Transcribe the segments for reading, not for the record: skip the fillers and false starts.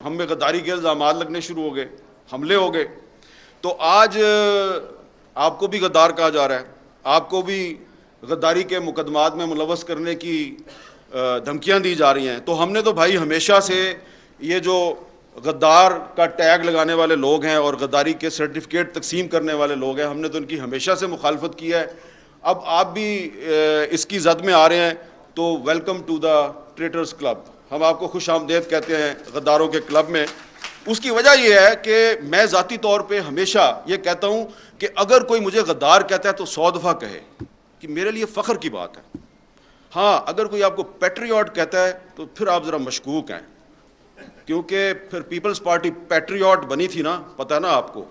ہم میں غداری کے الزامات لگنے شروع ہو گئے، حملے ہو گئے. تو آج آپ کو بھی غدار کہا جا رہا ہے، آپ کو بھی غداری کے مقدمات میں ملوث کرنے کی دھمکیاں دی جا رہی ہیں. تو ہم نے تو بھائی ہمیشہ سے یہ جو غدار کا ٹیگ لگانے والے لوگ ہیں اور غداری کے سرٹیفکیٹ تقسیم کرنے والے لوگ ہیں، ہم نے تو ان کی ہمیشہ سے مخالفت کی ہے. اب آپ بھی اس کی زد میں آ رہے ہیں تو ویلکم ٹو دا ٹریٹرز کلب. ہم آپ کو خوش آمدید کہتے ہیں غداروں کے کلب میں. اس کی وجہ یہ ہے کہ میں ذاتی طور پہ ہمیشہ یہ کہتا ہوں کہ اگر کوئی مجھے غدار کہتا ہے تو 100 دفعہ کہے کہ میرے لیے فخر کی بات ہے. ہاں، اگر کوئی آپ کو پیٹریوٹ کہتا ہے تو پھر آپ ذرا مشکوک ہیں، کیونکہ پھر پیپلز پارٹی پیٹریوٹ بنی تھی نا، پتہ ہے نا آپ کو.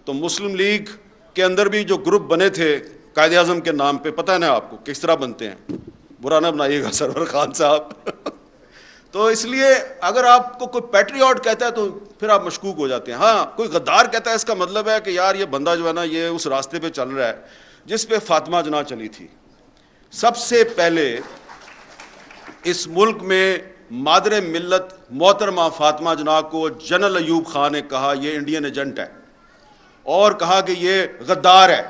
تو مسلم لیگ کے اندر بھی جو گروپ بنے تھے قائد اعظم کے نام پہ، پتہ ہے نا آپ کو کس طرح بنتے ہیں. برا نہ بنائیے گا سرور خان صاحب. تو اس لیے اگر آپ کو کوئی پیٹریوٹ کہتا ہے تو پھر آپ مشکوک ہو جاتے ہیں. ہاں، کوئی غدار کہتا ہے اس کا مطلب ہے کہ یار یہ بندہ جو ہے نا یہ اس راستے پہ چل رہا ہے جس پہ فاطمہ جناح چلی تھی. سب سے پہلے اس ملک میں مادر ملت محترمہ فاطمہ جناح کو جنرل ایوب خان نے کہا یہ انڈین ایجنٹ ہے اور کہا کہ یہ غدار ہے.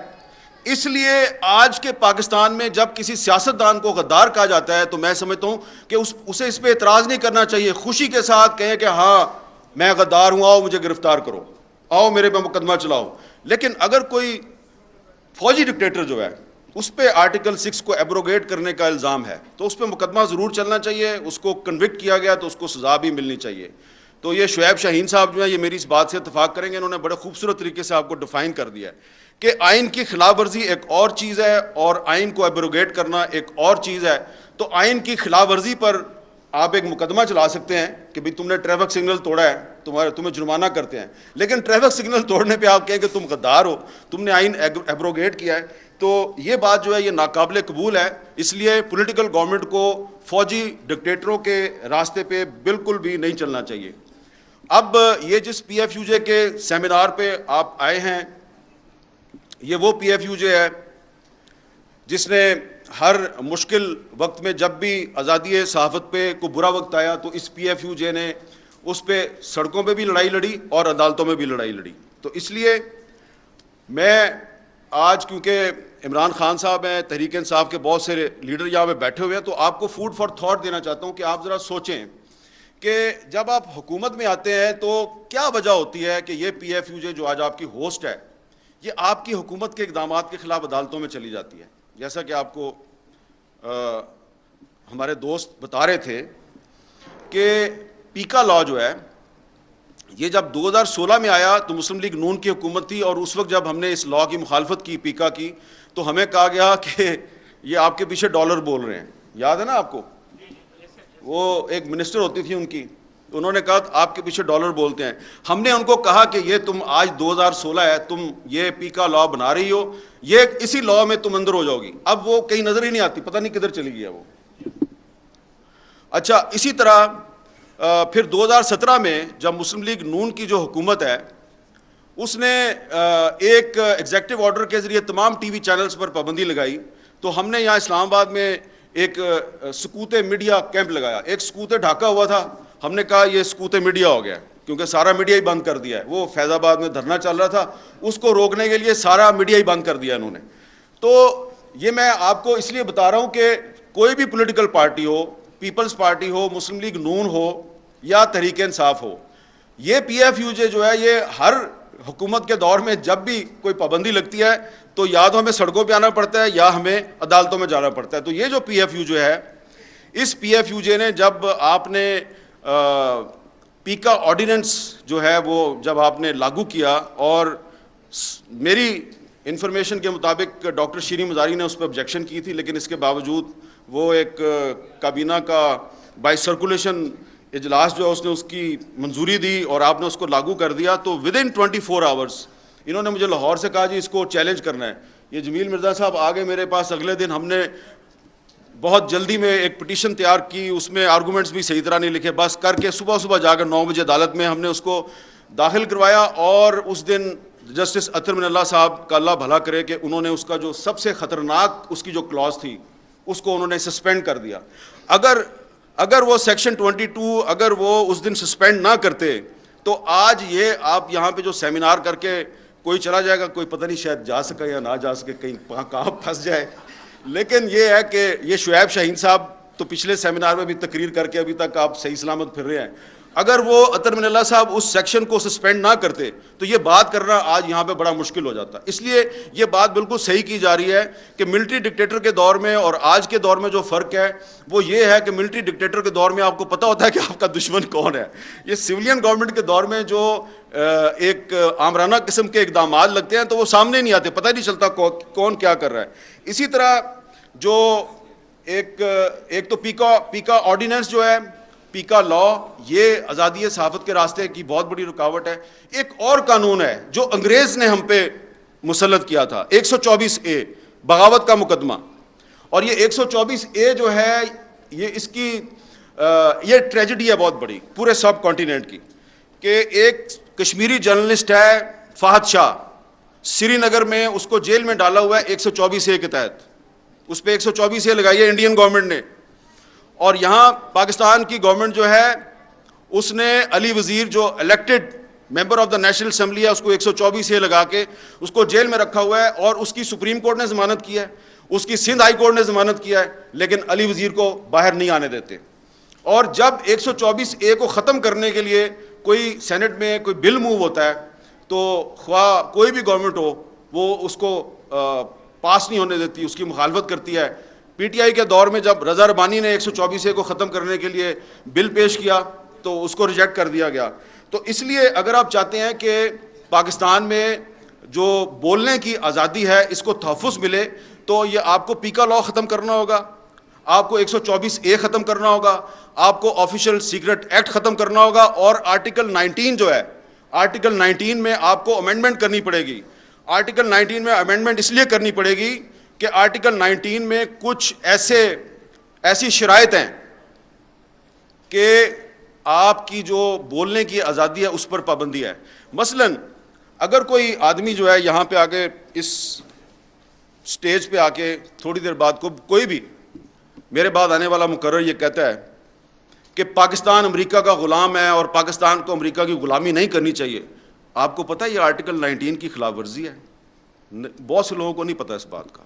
اس لیے آج کے پاکستان میں جب کسی سیاستدان کو غدار کہا جاتا ہے تو میں سمجھتا ہوں کہ اسے اس پہ اعتراض نہیں کرنا چاہیے. خوشی کے ساتھ کہیں کہ ہاں میں غدار ہوں، آؤ مجھے گرفتار کرو، آؤ میرے پہ مقدمہ چلاؤ. لیکن اگر کوئی فوجی ڈکٹیٹر جو ہے اس پہ آرٹیکل 6 کو ایبروگیٹ کرنے کا الزام ہے تو اس پہ مقدمہ ضرور چلنا چاہیے. اس کو کنوکٹ کیا گیا تو اس کو سزا بھی ملنی چاہیے. تو یہ شعیب شاہین صاحب جو ہیں یہ میری اس بات سے اتفاق کریں گے. انہوں نے بڑے خوبصورت طریقے سے آپ کو ڈیفائن کر دیا ہے کہ آئین کی خلاف ورزی ایک اور چیز ہے اور آئین کو ایبروگیٹ کرنا ایک اور چیز ہے. تو آئین کی خلاف ورزی پر آپ ایک مقدمہ چلا سکتے ہیں کہ بھئی تم نے ٹریفک سگنل توڑا ہے، تمہیں جرمانہ کرتے ہیں. لیکن ٹریفک سگنل توڑنے پہ آپ کہیں کہ تم غدار ہو، تم نے آئین ایبروگیٹ کیا ہے، تو یہ بات جو ہے یہ ناقابل قبول ہے. اس لیے پولیٹیکل گورنمنٹ کو فوجی ڈکٹیٹروں کے راستے پہ بالکل بھی نہیں چلنا چاہیے. اب یہ جس پی ایف یو جے کے سیمینار پہ آپ آئے ہیں، یہ وہ پی ایف یو جے ہے جس نے ہر مشکل وقت میں جب بھی آزادی صحافت پہ کوئی برا وقت آیا تو اس پی ایف یو جے نے اس پہ سڑکوں پہ بھی لڑائی لڑی اور عدالتوں میں بھی لڑائی لڑی. تو اس لیے میں آج کیونکہ عمران خان صاحب ہیں، تحریک انصاف کے بہت سے لیڈر یہاں پہ بیٹھے ہوئے ہیں، تو آپ کو فوڈ فار تھاٹ دینا چاہتا ہوں کہ آپ ذرا سوچیں کہ جب آپ حکومت میں آتے ہیں تو کیا وجہ ہوتی ہے کہ یہ پی ایف یو جے جو آج آپ کی ہوسٹ ہے یہ آپ کی حکومت کے اقدامات کے خلاف عدالتوں میں چلی جاتی ہے. جیسا کہ آپ کو ہمارے دوست بتا رہے تھے کہ پیکا لا جو ہے یہ جب 2016 میں آیا تو مسلم لیگ نون کی حکومت تھی، اور اس وقت جب ہم نے اس لا کی مخالفت کی پیکا کی تو ہمیں کہا گیا کہ یہ آپ کے پیچھے ڈالر بول رہے ہیں. یاد ہے نا آپ کو؟ وہ ایک منسٹر ہوتی تھی ان کی، انہوں نے کہا آپ کے پیچھے ڈالر بولتے ہیں. ہم نے ان کو کہا کہ یہ تم آج 2016 ہے، تم یہ پیکا لا بنا رہی ہو، یہ اسی لا میں تم اندر ہو جاؤ گی. اب وہ کہیں نظر ہی نہیں آتی، پتہ نہیں کدھر چلی گئی ہے وہ. اچھا، اسی طرح پھر 2017 میں جب مسلم لیگ نون کی جو حکومت ہے اس نے ایک ایگزیکٹو آرڈر کے ذریعے تمام ٹی وی چینلز پر پابندی لگائی، تو ہم نے یہاں اسلام آباد میں ایک سکوت میڈیا کیمپ لگایا. ایک سکوت ڈھاکہ ہوا تھا، ہم نے کہا یہ سکوت میڈیا ہو گیا کیونکہ سارا میڈیا ہی بند کر دیا ہے. وہ فیض آباد میں دھرنا چل رہا تھا، اس کو روکنے کے لیے سارا میڈیا ہی بند کر دیا انہوں نے. تو یہ میں آپ کو اس لیے بتا رہا ہوں کہ کوئی بھی پولیٹیکل پارٹی ہو، پیپلز پارٹی ہو، مسلم لیگ نون ہو یا تحریک انصاف ہو، یہ پی ایف یو جے جو ہے یہ ہر حکومت کے دور میں جب بھی کوئی پابندی لگتی ہے تو یا تو ہمیں سڑکوں پہ آنا پڑتا ہے یا ہمیں عدالتوں میں جانا پڑتا ہے. تو یہ جو پی ایف یو جو ہے، اس پی ایف یو جے نے جب آپ نے پیکا آرڈیننس جو ہے وہ جب آپ نے لاگو کیا، اور میری انفارمیشن کے مطابق ڈاکٹر شیریں مزاری نے اس پہ آبجیکشن کی تھی، لیکن اس کے باوجود وہ ایک کابینہ کا بائی سرکولیشن اجلاس جو ہے اس نے اس کی منظوری دی اور آپ نے اس کو لاگو کر دیا. تو ودن 24 آورس انہوں نے مجھے لاہور سے کہا جی اس کو چیلنج کرنا ہے. یہ جمیل مرزا صاحب آگے میرے پاس اگلے دن، ہم نے بہت جلدی میں ایک پٹیشن تیار کی، اس میں آرگومنٹس بھی صحیح طرح نہیں لکھے، بس کر کے صبح جا کر 9 بجے عدالت میں ہم نے اس کو داخل کروایا. اور اس دن جسٹس اطہر من اللہ صاحب کا اللہ بھلا کرے کہ انہوں نے اس کا جو سب سے خطرناک اس کی جو کلاز تھی اس کو انہوں نے سسپینڈ کر دیا. اگر اگر وہ سیکشن 22 اگر وہ اس دن سسپینڈ نہ کرتے تو آج یہ آپ یہاں پہ جو سیمینار کر کے کوئی چلا جائے گا, کوئی پتہ نہیں شاید جا سکے یا نہ جا سکے, کہیں کہاں پھنس جائے. لیکن یہ ہے کہ یہ شعیب شاہین صاحب تو پچھلے سیمینار میں بھی تقریر کر کے ابھی تک آپ صحیح سلامت پھر رہے ہیں. اگر وہ عطر من اللہ صاحب اس سیکشن کو سسپینڈ نہ کرتے تو یہ بات کرنا آج یہاں پہ بڑا مشکل ہو جاتا. اس لیے یہ بات بالکل صحیح کی جا رہی ہے کہ ملٹری ڈکٹیٹر کے دور میں اور آج کے دور میں جو فرق ہے وہ یہ ہے کہ ملٹری ڈکٹیٹر کے دور میں آپ کو پتہ ہوتا ہے کہ آپ کا دشمن کون ہے. یہ سویلین گورنمنٹ کے دور میں جو ایک آمرانہ قسم کے اقدامات لگتے ہیں تو وہ سامنے نہیں آتے, پتہ نہیں چلتا کون کیا کر رہا ہے. اسی طرح جو ایک تو پیکا آرڈیننس جو ہے, پیکا لا, یہ آزادی صحافت کے راستے کی بہت بڑی رکاوٹ ہے. ایک اور قانون ہے جو انگریز نے ہم پہ مسلط کیا تھا, 124A بغاوت کا مقدمہ. اور یہ 124A جو ہے یہ اس کی یہ ٹریجڈی ہے بہت بڑی پورے سب کانٹیننٹ کی, کہ ایک کشمیری جرنلسٹ ہے فہد شاہ, سری نگر میں اس کو جیل میں ڈالا ہوا ہے 124A کے تحت. اس پہ 124A لگائی ہے انڈین گورنمنٹ نے, اور یہاں پاکستان کی گورنمنٹ جو ہے اس نے علی وزیر جو elected member of the national assembly ہے اس کو 124A لگا کے اس کو جیل میں رکھا ہوا ہے, اور اس کی سپریم کورٹ نے ضمانت کیا ہے, اس کی سندھ ہائی کورٹ نے ضمانت کیا ہے, لیکن علی وزیر کو باہر نہیں آنے دیتے. اور جب 124A کو ختم کرنے کے لیے کوئی سینٹ میں کوئی بل موو ہوتا ہے تو خواہ کوئی بھی گورنمنٹ ہو وہ اس کو پاس نہیں ہونے دیتی, اس کی مخالفت کرتی ہے. پی ٹی آئی کے دور میں جب رضا ربانی نے 124A کو ختم کرنے کے لیے بل پیش کیا تو اس کو ریجیکٹ کر دیا گیا. تو اس لیے اگر آپ چاہتے ہیں کہ پاکستان میں جو بولنے کی آزادی ہے اس کو تحفظ ملے تو یہ آپ کو پیکا لا ختم کرنا ہوگا, آپ کو 124A ختم کرنا ہوگا, آپ کو آفیشیل سیکرٹ ایکٹ ختم کرنا ہوگا, اور آرٹیکل 19 جو ہے آرٹیکل 19 میں آپ کو امینڈمنٹ کرنی پڑے گی. آرٹیکل 19 میں امینڈمنٹ اس لیے کرنی پڑے گی کہ آرٹیکل 19 میں کچھ ایسی شرائط ہیں کہ آپ کی جو بولنے کی آزادی ہے اس پر پابندی ہے. مثلا اگر کوئی آدمی جو ہے یہاں پہ آگے اس سٹیج پہ آ کے تھوڑی دیر بعد کوئی بھی میرے بعد آنے والا مقرر یہ کہتا ہے کہ پاکستان امریکہ کا غلام ہے اور پاکستان کو امریکہ کی غلامی نہیں کرنی چاہیے, آپ کو پتہ ہے یہ آرٹیکل 19 کی خلاف ورزی ہے. بہت سے لوگوں کو نہیں پتہ اس بات کا.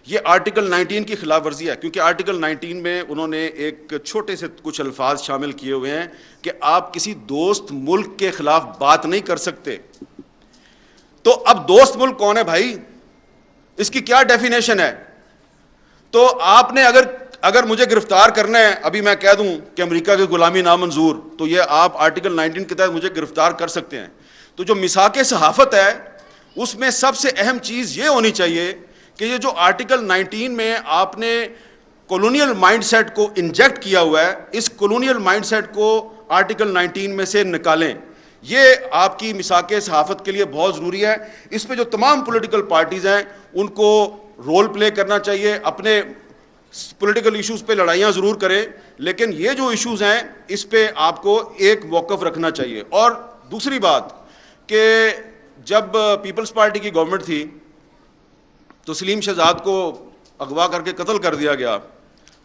یہ آرٹیکل 19 کی خلاف ورزی ہے کیونکہ آرٹیکل 19 میں انہوں نے ایک چھوٹے سے کچھ الفاظ شامل کیے ہوئے ہیں کہ آپ کسی دوست ملک کے خلاف بات نہیں کر سکتے. تو اب دوست ملک کون ہے بھائی, اس کی کیا ڈیفینیشن ہے؟ تو آپ نے اگر مجھے گرفتار کرنا ہے, ابھی میں کہہ دوں کہ امریکہ کی غلامی نامنظور, تو یہ آپ آرٹیکل 19 کے تحت مجھے گرفتار کر سکتے ہیں. تو جو میثاق صحافت ہے اس میں سب سے اہم چیز یہ ہونی چاہیے کہ یہ جو آرٹیکل 19 میں آپ نے کولونیل مائنڈ سیٹ کو انجیکٹ کیا ہوا ہے, اس کولونیل مائنڈ سیٹ کو آرٹیکل 19 میں سے نکالیں. یہ آپ کی میثاق صحافت کے لیے بہت ضروری ہے. اس پہ جو تمام پولیٹیکل پارٹیز ہیں ان کو رول پلے کرنا چاہیے, اپنے پولیٹیکل ایشوز پہ لڑائیاں ضرور کریں, لیکن یہ جو ایشوز ہیں اس پہ آپ کو ایک موقف رکھنا چاہیے. اور دوسری بات کہ جب پیپلز پارٹی کی گورنمنٹ تھی تو سلیم شہزاد کو اغوا کر کے قتل کر دیا گیا.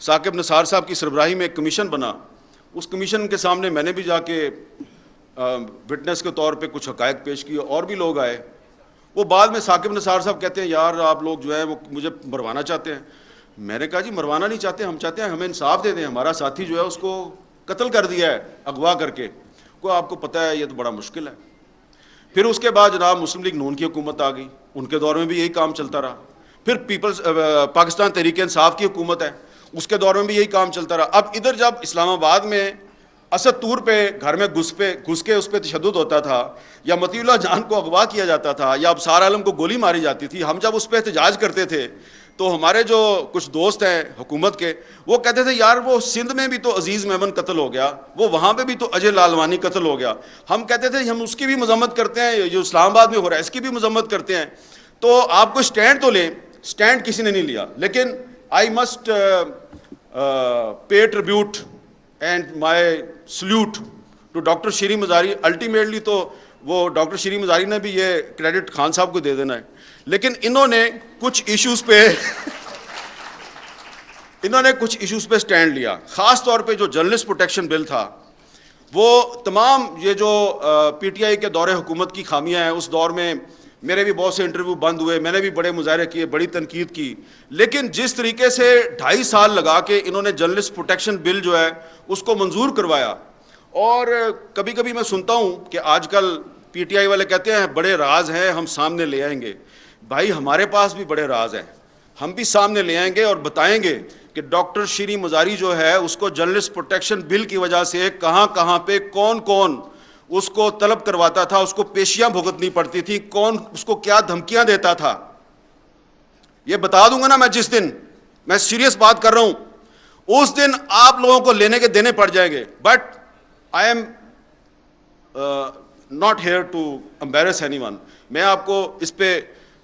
ثاقب نثار صاحب کی سربراہی میں ایک کمیشن بنا, اس کمیشن کے سامنے میں نے بھی جا کے وٹنس کے طور پہ کچھ حقائق پیش کیے, اور بھی لوگ آئے. وہ بعد میں ثاقب نثار صاحب کہتے ہیں یار آپ لوگ جو ہے وہ مجھے مروانا چاہتے ہیں. میں نے کہا جی مروانا نہیں چاہتے, ہم چاہتے ہیں ہمیں انصاف دے دیں, ہمارا ساتھی جو ہے اس کو قتل کر دیا ہے اغوا کر کے. کو آپ کو پتہ ہے یہ تو بڑا مشکل ہے. پھر اس کے بعد جناب مسلم لیگ نون کی حکومت آ گئی, ان کے دور میں بھی یہی کام چلتا رہا. پھر پاکستان تحریک انصاف کی حکومت ہے, اس کے دور میں بھی یہی کام چلتا رہا. اب ادھر جب اسلام آباد میں اسد طور پہ گھر میں گھس کے اس پہ تشدد ہوتا تھا, یا مطیع اللہ جان کو اغوا کیا جاتا تھا, یا ابصار عالم کو گولی ماری جاتی تھی, ہم جب اس پہ احتجاج کرتے تھے تو ہمارے جو کچھ دوست ہیں حکومت کے وہ کہتے تھے یار وہ سندھ میں بھی تو عزیز میمن قتل ہو گیا, وہ وہاں پہ بھی تو اجے لالوانی قتل ہو گیا. ہم کہتے تھے ہم اس کی بھی مذمت کرتے ہیں, جو اسلام آباد میں ہو رہا ہے اس کی بھی مذمت کرتے ہیں. تو آپ کو اسٹینڈ تو لیں, اسٹینڈ کسی نے نہیں لیا. لیکن I must pay tribute and my salute to doctor Shireen Mazari. Ultimately تو وہ ڈاکٹر شیری مزاری نے بھی یہ کریڈٹ خان صاحب کو دے دینا ہے, لیکن انہوں نے کچھ ایشوز پہ انہوں نے کچھ ایشوز پہ سٹینڈ لیا، خاص طور پہ جو جرنلسٹ پروٹیکشن بل تھا، وہ تمام یہ جو پی ٹی آئی کے دور حکومت کی خامیاں ہیں، اس دور میں میرے بھی بہت سے انٹرویو بند ہوئے، میں نے بھی بڑے مظاہرے کیے، بڑی تنقید کی، لیکن جس طریقے سے 2.5 سال لگا کے انہوں نے جرنلسٹ پروٹیکشن بل جو ہے اس کو منظور کروایا، اور کبھی کبھی میں سنتا ہوں کہ آج کل پی ٹی آئی والے کہتے ہیں بڑے راز ہیں ہم سامنے لے آئیں گے. بھائی ہمارے پاس بھی بڑے راز ہیں، ہم بھی سامنے لے آئیں گے اور بتائیں گے کہ ڈاکٹر شیریں مزاری جو ہے اس کو جرنلسٹ پروٹیکشن بل کی وجہ سے کہاں کہاں پہ کون کون اس کو طلب کرواتا تھا، اس کو پیشیاں بھگتنی پڑتی تھی، کون اس کو کیا دھمکیاں دیتا تھا. یہ بتا دوں گا نا میں، جس دن میں سیریس بات کر رہا ہوں اس دن آپ لوگوں کو لینے کے دینے پڑ جائیں گے. But I am not here to embarrass anyone. میں آپ کو اس پہ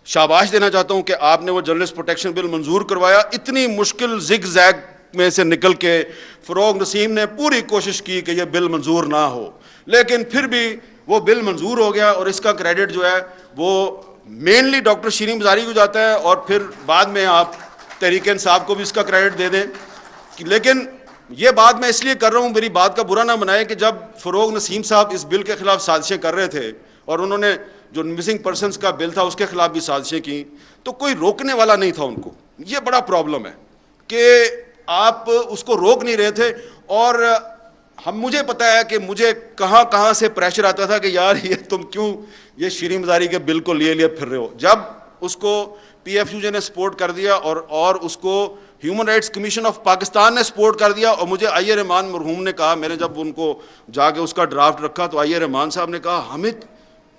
شاباش دینا چاہتا ہوں کہ آپ نے وہ جرنلسٹ پروٹیکشن بل منظور کروایا. اتنی مشکل زگ زیگ میں سے نکل کے فروغ نسیم نے پوری کوشش کی کہ یہ بل منظور نہ ہو، لیکن پھر بھی وہ بل منظور ہو گیا، اور اس کا کریڈٹ جو ہے وہ مینلی ڈاکٹر شیریں مزاری کو جاتا ہے، اور پھر بعد میں آپ تحریک انصاف کو بھی اس کا کریڈٹ دے دیں. لیکن یہ بات میں اس لیے کر رہا ہوں، میری بات کا برا نہ بنائے، کہ جب فروغ نسیم صاحب اس بل کے خلاف سازشیں کر رہے تھے، اور انہوں نے جو مسنگ پرسنس کا بل تھا اس کے خلاف بھی سازشیں کی، تو کوئی روکنے والا نہیں تھا ان کو. یہ بڑا پرابلم ہے کہ آپ اس کو روک نہیں رہے تھے. اور مجھے پتا ہے کہ مجھے کہاں کہاں سے پریشر آتا تھا کہ یار یہ تم کیوں یہ شیریں مزاری کے بل کو لیے پھر رہے ہو. جب اس کو پی ایف یو جے نے سپورٹ کر دیا اور اس کو human rights commission of Pakistan نے سپورٹ کر دیا، اور مجھے آئی اے رحمان مرحوم نے کہا، میں نے جب ان کو جا کے اس کا ڈرافٹ رکھا تو آئی اے رحمان صاحب نے کہا حامد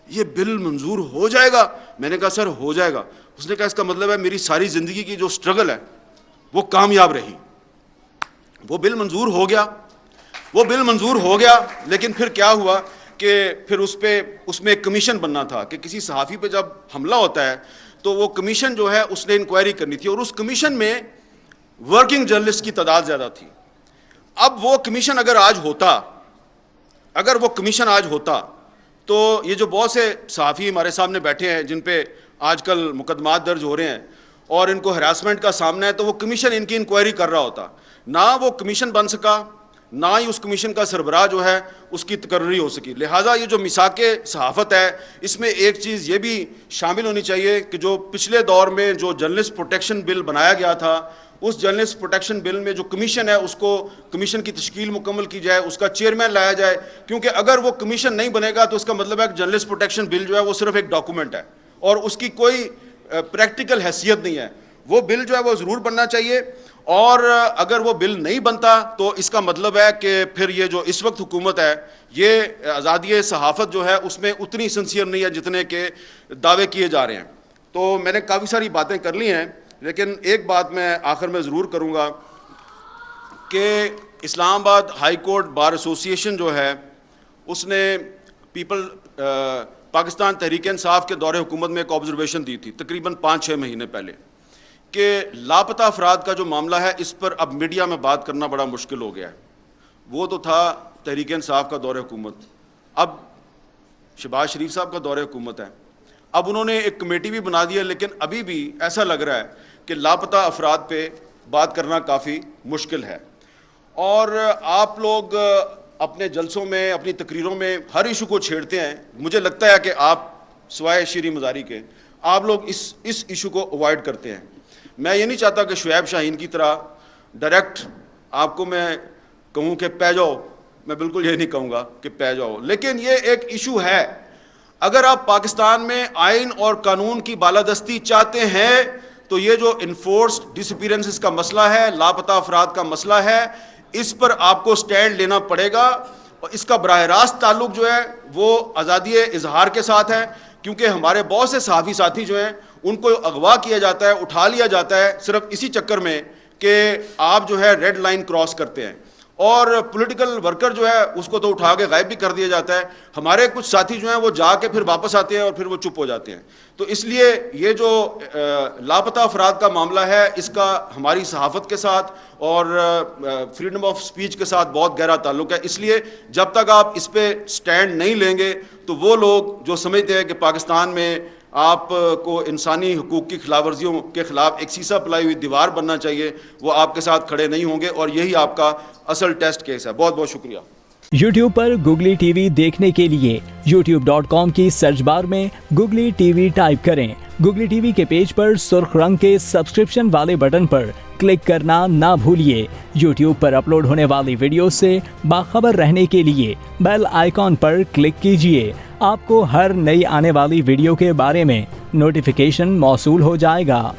یہ بل منظور ہو جائے گا. میں نے کہا سر ہو جائے گا. اس نے کہا اس کا مطلب ہے میری ساری زندگی کی جو سٹرگل ہے وہ کامیاب رہی. وہ بل منظور ہو گیا، وہ بل منظور ہو گیا. لیکن پھر کیا ہوا کہ پھر اس میں ایک کمیشن بننا تھا کہ کسی صحافی پہ جب حملہ ہوتا ہے تو وہ کمیشن جو ہے اس نے انکوائری کرنی تھی، اور اس کمیشن میں ورکنگ جرنلسٹ کی تعداد زیادہ تھی. اب وہ کمیشن اگر وہ کمیشن آج ہوتا تو یہ جو بہت سے صحافی ہمارے سامنے بیٹھے ہیں جن پہ آج کل مقدمات درج ہو رہے ہیں اور ان کو ہراسمنٹ کا سامنا ہے، تو وہ کمیشن ان کی انکوائری کر رہا ہوتا. نہ وہ کمیشن بن سکا، نہ ہی اس کمیشن کا سربراہ جو ہے اس کی تقرری ہو سکی. لہٰذا یہ جو میثاق صحافت ہے اس میں ایک چیز یہ بھی شامل ہونی چاہیے کہ جو پچھلے دور میں جو جرنلسٹ پروٹیکشن بل بنایا گیا تھا، اس جرنلسٹ پروٹیکشن بل میں جو کمیشن ہے اس کو کمیشن کی تشکیل مکمل کی جائے، اس کا چیئرمین لایا جائے. کیونکہ اگر وہ کمیشن نہیں بنے گا تو اس کا مطلب ہے کہ جرنلسٹ پروٹیکشن بل جو ہے وہ صرف ایک ڈاکومنٹ ہے اور اس کی کوئی پریکٹیکل حیثیت نہیں ہے. وہ بل جو ہے وہ ضرور بننا چاہیے، اور اگر وہ بل نہیں بنتا تو اس کا مطلب ہے کہ پھر یہ جو اس وقت حکومت ہے یہ آزادی صحافت جو ہے اس میں اتنی سنسیئر نہیں ہے جتنے کہ دعوے کیے جا رہے ہیں. تو میں نے کافی ساری باتیں کر لی ہیں، لیکن ایک بات میں آخر میں ضرور کروں گا کہ اسلام آباد ہائی کورٹ بار ایسوسی ایشن جو ہے اس نے پاکستان تحریک انصاف کے دور حکومت میں ایک آبزرویشن دی تھی تقریباً 5-6 مہینے پہلے کہ لاپتہ افراد کا جو معاملہ ہے اس پر اب میڈیا میں بات کرنا بڑا مشکل ہو گیا ہے. وہ تو تھا تحریک انصاف کا دور حکومت، اب شہباز شریف صاحب کا دور حکومت ہے. اب انہوں نے ایک کمیٹی بھی بنا دی ہے، لیکن ابھی بھی ایسا لگ رہا ہے کہ لاپتہ افراد پہ بات کرنا کافی مشکل ہے. اور آپ لوگ اپنے جلسوں میں اپنی تقریروں میں ہر ایشو کو چھیڑتے ہیں. مجھے لگتا ہے کہ آپ سوائے شیریں مزاری کے آپ لوگ اس ایشو کو اوائڈ کرتے ہیں. میں یہ نہیں چاہتا کہ شعیب شاہین کی طرح ڈائریکٹ آپ کو میں کہوں کہ پہ جاؤ، میں بالکل یہ نہیں کہوں گا کہ پہ جاؤ، لیکن یہ ایک ایشو ہے. اگر آپ پاکستان میں آئین اور قانون کی بالادستی چاہتے ہیں تو یہ جو انفورسڈ ڈس اپیرنسز کا مسئلہ ہے، لاپتہ افراد کا مسئلہ ہے، اس پر آپ کو سٹینڈ لینا پڑے گا. اور اس کا براہ راست تعلق جو ہے وہ آزادی اظہار کے ساتھ ہے، کیونکہ ہمارے بہت سے صحافی ساتھی جو ہیں ان کو اغوا کیا جاتا ہے، اٹھا لیا جاتا ہے صرف اسی چکر میں کہ آپ جو ہے ریڈ لائن کراس کرتے ہیں. اور پولیٹیکل ورکر جو ہے اس کو تو اٹھا کے غائب بھی کر دیا جاتا ہے. ہمارے کچھ ساتھی جو ہیں وہ جا کے پھر واپس آتے ہیں اور پھر وہ چپ ہو جاتے ہیں. تو اس لیے یہ جو لاپتہ افراد کا معاملہ ہے اس کا ہماری صحافت کے ساتھ اور فریڈم آف سپیچ کے ساتھ بہت گہرا تعلق ہے. اس لیے جب تک آپ اس پہ سٹینڈ نہیں لیں گے تو وہ لوگ جو سمجھتے ہیں کہ پاکستان میں آپ کو انسانی حقوق کی خلاف ورزیوں کے خلاف ایک سیسا پلائی ہوئی دیوار بننا چاہیے، وہ آپ کے ساتھ کھڑے نہیں ہوں گے، اور یہی آپ کا اصل ٹیسٹ کیس ہے۔ بہت بہت شکریہ۔ یوٹیوب پر گوگلی ٹی وی دیکھنے کے لیے youtube.com کی سرچ بار میں گوگلی ٹی وی ٹائپ کریں۔ گوگلی ٹی وی کے پیج پر سرخ رنگ کے سبسکرپشن والے بٹن پر کلک کرنا نہ بھولیے۔ یوٹیوب پر اپلوڈ ہونے والی ویڈیو سے باخبر رہنے کے لیے بیل آئیکن پر کلک کیجیے۔ آپ کو ہر نئی آنے والی ویڈیو کے بارے میں نوٹیفیکیشن موصول ہو جائے گا۔